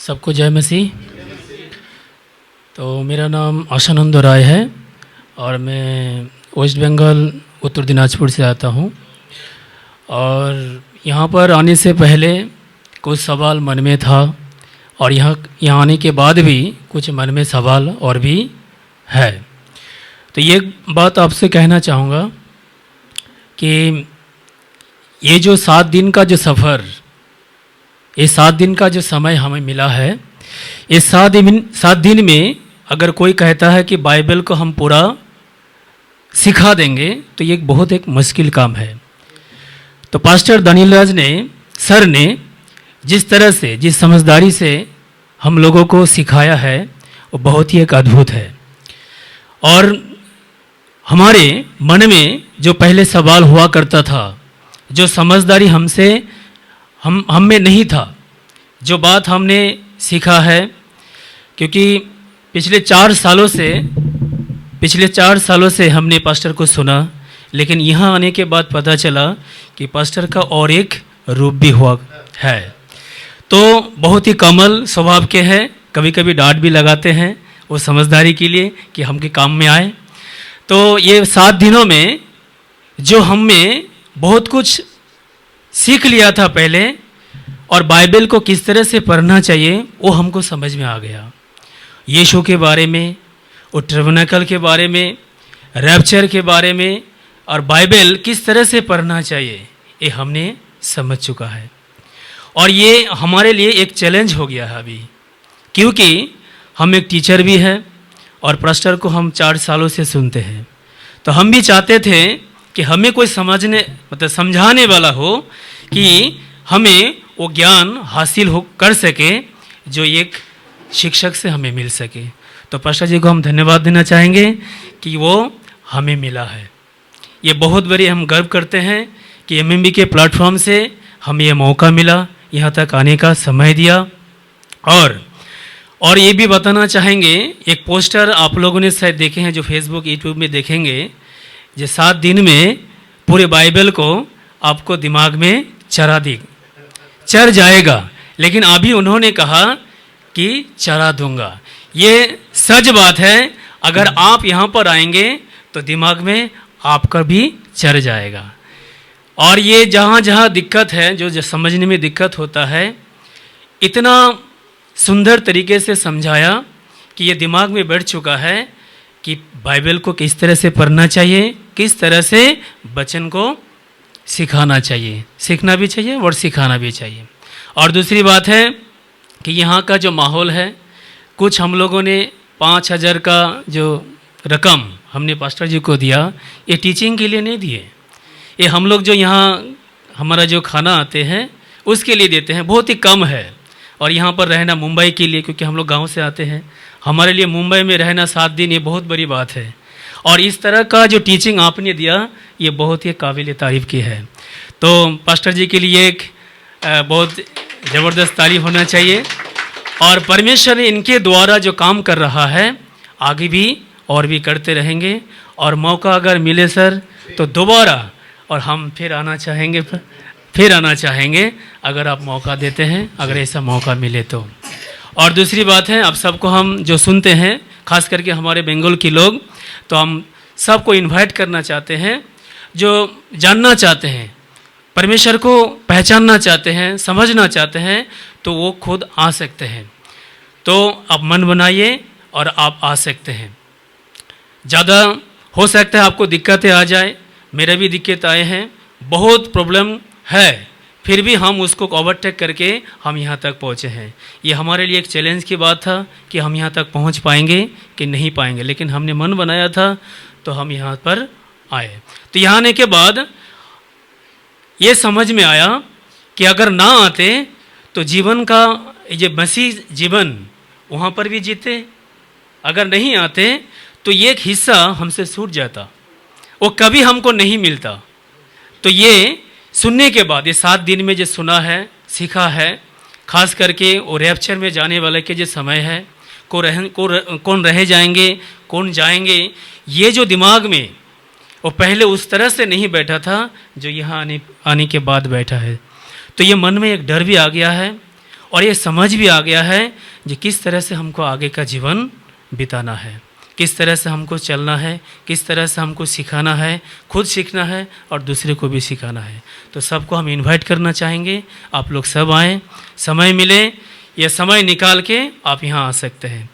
सबको जय मसीह। तो मेरा नाम आशानंद राय है और मैं वेस्ट बंगाल उत्तर दिनाजपुर से आता हूँ। और यहाँ पर आने से पहले कुछ सवाल मन में था और यहाँ आने के बाद भी कुछ मन में सवाल और भी है। तो ये बात आपसे कहना चाहूँगा कि ये जो 7 दिन का जो सफ़र, ये 7 दिन का जो समय हमें मिला है, ये 7 दिन में अगर कोई कहता है कि बाइबल को हम पूरा सिखा देंगे तो ये बहुत एक मुश्किल काम है। तो पास्टर दानियल राज सर ने जिस तरह से, जिस समझदारी से हम लोगों को सिखाया है वो बहुत ही एक अद्भुत है। और हमारे मन में जो पहले सवाल हुआ करता था, जो समझदारी हम में नहीं था, जो बात हमने सीखा है, क्योंकि पिछले 4 सालों से हमने पास्टर को सुना, लेकिन यहाँ आने के बाद पता चला कि पास्टर का और एक रूप भी हुआ है। तो बहुत ही कमल स्वभाव के हैं, कभी कभी डांट भी लगाते हैं वो समझदारी के लिए कि हम के काम में आए। तो ये 7 दिनों में जो हमें बहुत कुछ सीख लिया था पहले, और बाइबल को किस तरह से पढ़ना चाहिए वो हमको समझ में आ गया। यीशु के बारे में, वो टर्मिनेकल के बारे में, रैप्चर के बारे में, और बाइबल किस तरह से पढ़ना चाहिए ये हमने समझ चुका है। और ये हमारे लिए एक चैलेंज हो गया है अभी, क्योंकि हम एक टीचर भी हैं और पास्टर को हम 4 सालों से सुनते हैं। तो हम भी चाहते थे कि हमें कोई समझाने वाला हो कि हमें वो ज्ञान हासिल कर सके जो एक शिक्षक से हमें मिल सके। तो पास्टर जी को हम धन्यवाद देना चाहेंगे कि वो हमें मिला है। ये बहुत बड़ी हम गर्व करते हैं कि एमएमबी के प्लेटफॉर्म से हमें ये मौका मिला, यहाँ तक आने का समय दिया। और ये भी बताना चाहेंगे, एक पोस्टर आप लोगों ने शायद देखे हैं जो फेसबुक यूट्यूब में देखेंगे, जो 7 दिन में पूरे बाइबल को आपको दिमाग में चढ़ जाएगा। लेकिन अभी उन्होंने कहा कि चढ़ा दूंगा। ये सच बात है, अगर आप यहाँ पर आएंगे तो दिमाग में आपका भी चढ़ जाएगा। और ये जहाँ जहाँ दिक्कत है, जो समझने में दिक्कत होता है, इतना सुंदर तरीके से समझाया कि ये दिमाग में बैठ चुका है कि बाइबल को किस तरह से पढ़ना चाहिए, किस तरह से बच्चन को सिखाना चाहिए, सीखना भी चाहिए और सिखाना भी चाहिए। और दूसरी बात है कि यहाँ का जो माहौल है, कुछ हम लोगों ने 5,000 का जो रकम हमने पास्टर जी को दिया, ये टीचिंग के लिए नहीं दिए, ये हम लोग जो यहाँ हमारा जो खाना आते हैं उसके लिए देते हैं, बहुत ही कम है। और यहाँ पर रहना मुंबई के लिए, क्योंकि हम लोग गांव से आते हैं, हमारे लिए मुंबई में रहना 7 दिन ये बहुत बड़ी बात है। और इस तरह का जो टीचिंग आपने दिया ये बहुत ही काबिल तारीफ़ की है। तो पास्टर जी के लिए एक बहुत ज़बरदस्त तारीफ होना चाहिए। और परमेश्वर इनके द्वारा जो काम कर रहा है आगे भी और भी करते रहेंगे। और मौका अगर मिले सर तो दोबारा, और हम फिर आना चाहेंगे अगर आप मौका देते हैं, अगर ऐसा मौका मिले तो। और दूसरी बात है, आप सबको हम जो सुनते हैं, खास करके हमारे बंगाल के लोग, तो हम सबको इनवाइट करना चाहते हैं, जो जानना चाहते हैं, परमेश्वर को पहचानना चाहते हैं, समझना चाहते हैं, तो वो खुद आ सकते हैं। तो आप मन बनाइए और आप आ सकते हैं। ज़्यादा हो सकता है आपको दिक्कतें आ जाए, मेरे भी दिक्कत आए हैं, बहुत प्रॉब्लम है, फिर भी हम उसको ओवरटेक करके हम यहाँ तक पहुँचे हैं। ये हमारे लिए एक चैलेंज की बात था कि हम यहाँ तक पहुँच पाएंगे कि नहीं पाएंगे, लेकिन हमने मन बनाया था तो हम यहाँ पर आए। तो यहाँ आने के बाद ये समझ में आया कि अगर ना आते तो जीवन का ये मसीह जीवन वहाँ पर भी जीते, अगर नहीं आते तो ये एक हिस्सा हमसे छूट जाता, वो कभी हमको नहीं मिलता। तो ये सुनने के बाद, ये 7 दिन में जो सुना है, सीखा है, खास करके वो रैप्चर में जाने वाले के जो समय है, कौन रह जाएंगे, कौन जाएंगे, ये जो दिमाग में वो पहले उस तरह से नहीं बैठा था जो यहाँ आने के बाद बैठा है। तो ये मन में एक डर भी आ गया है और ये समझ भी आ गया है कि किस तरह से हमको आगे का जीवन बिताना है, किस तरह से हमको चलना है, किस तरह से हमको सिखाना है, खुद सीखना है और दूसरे को भी सिखाना है। तो सबको हम इनवाइट करना चाहेंगे, आप लोग सब आएँ, समय मिले या समय निकाल के आप यहाँ आ सकते हैं।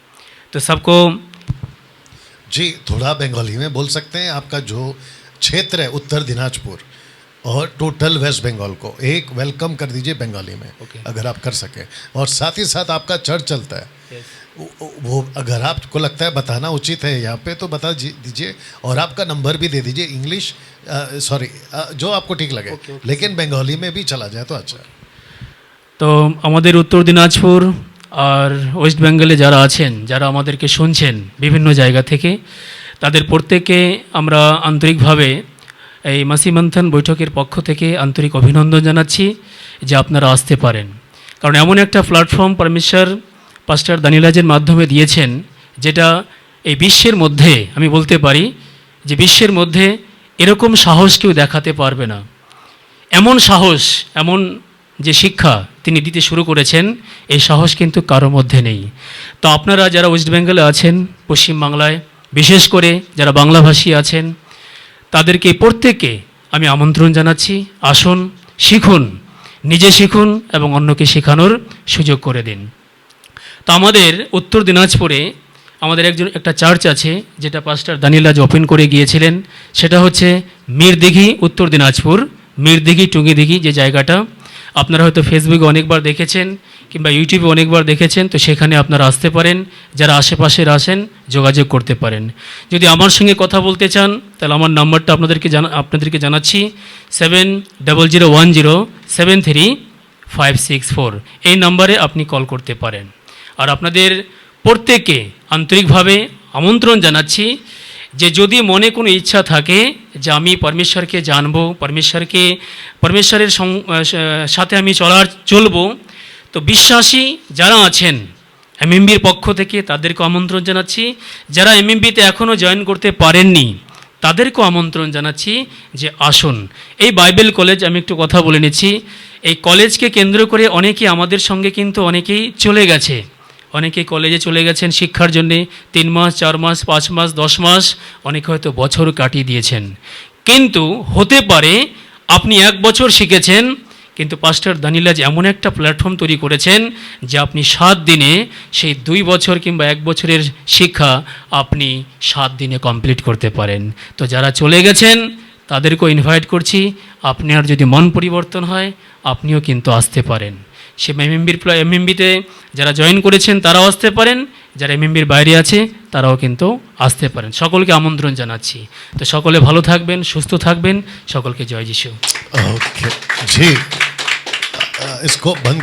तो सबको जी थोड़ा बंगाली में बोल सकते हैं। आपका जो क्षेत्र है उत्तर दिनाजपुर और टोटल वेस्ट बंगाल को एक वेलकम कर दीजिए बंगाली में। अगर आप कर सकें, और साथ ही साथ आपका चर्च चलता है वो अगर आपको लगता है बताना उचित है यहाँ पे तो बता दीजिए, और आपका नंबर भी दे दीजिए। इंग्लिश सॉरी जो आपको ठीक लगे, लेकिन बंगाली में भी चला जाए तो अच्छा। তো আমাদের উত্তর দিনাজপুর আর ওয়েস্ট বেঙ্গলে যারা আছেন, যারা আমাদেরকে শুনছেন বিভিন্ন জায়গা থেকে, তাদের প্রত্যেককে আমরা আন্তরিকভাবে এই মাসি মন্থন বৈঠকের পক্ষ থেকে আন্তরিক অভিনন্দন জানাচ্ছি যে আপনারা আসতে পারেন। কারণ এমন একটা প্ল্যাটফর্ম পরমেশ্বর পাস্টার দানিলাজের মাধ্যমে দিয়েছেন যেটা এই বিশ্বের মধ্যে আমি বলতে পারি যে বিশ্বের মধ্যে এরকম সাহস কেউ দেখাতে পারবে না। এমন সাহস, এমন যে শিক্ষা তিনি দিতে শুরু করেছেন, এই সাহস কিন্তু কারোর মধ্যে নেই। তো আপনারা যারা ওয়েস্ট বেঙ্গলে আছেন, পশ্চিমবাংলায় বিশেষ করে যারা বাংলাভাষী আছেন, তাদেরকে প্রত্যেককে আমি আমন্ত্রণ জানাচ্ছি, আসুন, শিখুন, নিজে শিখুন এবং অন্যকে শেখানোর সুযোগ করে দিন। তো আমাদের উত্তর দিনাজপুরে আমাদের একটা চার্চ আছে যেটা পাস্টার দানিলাজ ওপেন করে গিয়েছিলেন, সেটা হচ্ছে মিরদিঘি, উত্তর দিনাজপুর মিরদিঘি টুঙ্গিদিঘি যে জায়গাটা আপনারা হয়তো ফেসবুকে অনেকবার দেখেছেন কিংবা ইউটিউবে অনেকবার দেখেছেন। তো সেখানে আপনারা আসতে পারেন, যারা আশেপাশের আসেন যোগাযোগ করতে পারেন। যদি আমার সঙ্গে কথা বলতে চান তাহলে আমার নাম্বারটা আপনাদেরকে জানাচ্ছি 7010735564। এই নাম্বারে আপনি কল করতে পারেন। আর আপনাদের প্রত্যেককে আন্তরিকভাবে আমন্ত্রণ জানাচ্ছি যে যদি মনে কোনো ইচ্ছা থাকে যে আমি পরমেশ্বরকে জানবো, পরমেশ্বরের সাথে আমি চলবো, তো বিশ্বাসী যারা আছেন এমএমবির পক্ষ থেকে তাদেরকে আমন্ত্রণ জানাচ্ছি। যারা এমএমবিতে এখনও জয়েন করতে পারেননি তাদেরকেও আমন্ত্রণ জানাচ্ছি যে আসুন। এই বাইবেল কলেজ, আমি একটু কথা বলে নিচ্ছি, এই কলেজকে কেন্দ্র করে অনেকেই আমাদের সঙ্গে কিন্তু অনেকেই চলে গেছে, অনেকেই কলেজে চলে গেছেন শিক্ষার জন্যে 3 মাস 4 মাস 5 মাস 10 মাস, অনেকে হয়তো বছর কাটিয়ে দিয়েছেন। কিন্তু হতে পারে আপনি 1 বছর শিখেছেন, কিন্তু পাস্টার দানিলাজ এমন একটা প্ল্যাটফর্ম তৈরি করেছেন যে আপনি 7 দিনে সেই 2 বছর কিংবা 1 বছরের শিক্ষা আপনি 7 দিনে কমপ্লিট করতে পারেন। তো যারা চলে গেছেন তাদেরকেও ইনভাইট করছি, আপনার যদি মন পরিবর্তন হয় আপনিও কিন্তু আসতে পারেন। সে এমএমবিতে যারা জয়েন করেছেন তারাও আসতে পারেন, যারা এমএমবির বাইরে আছে তারাও কিন্তু আসতে পারেন। সকলকে আমন্ত্রণ জানাচ্ছি। তো সকলে ভালো থাকবেন, সুস্থ থাকবেন, সকলকে জয় যিশু। ओके जी, इसको बंद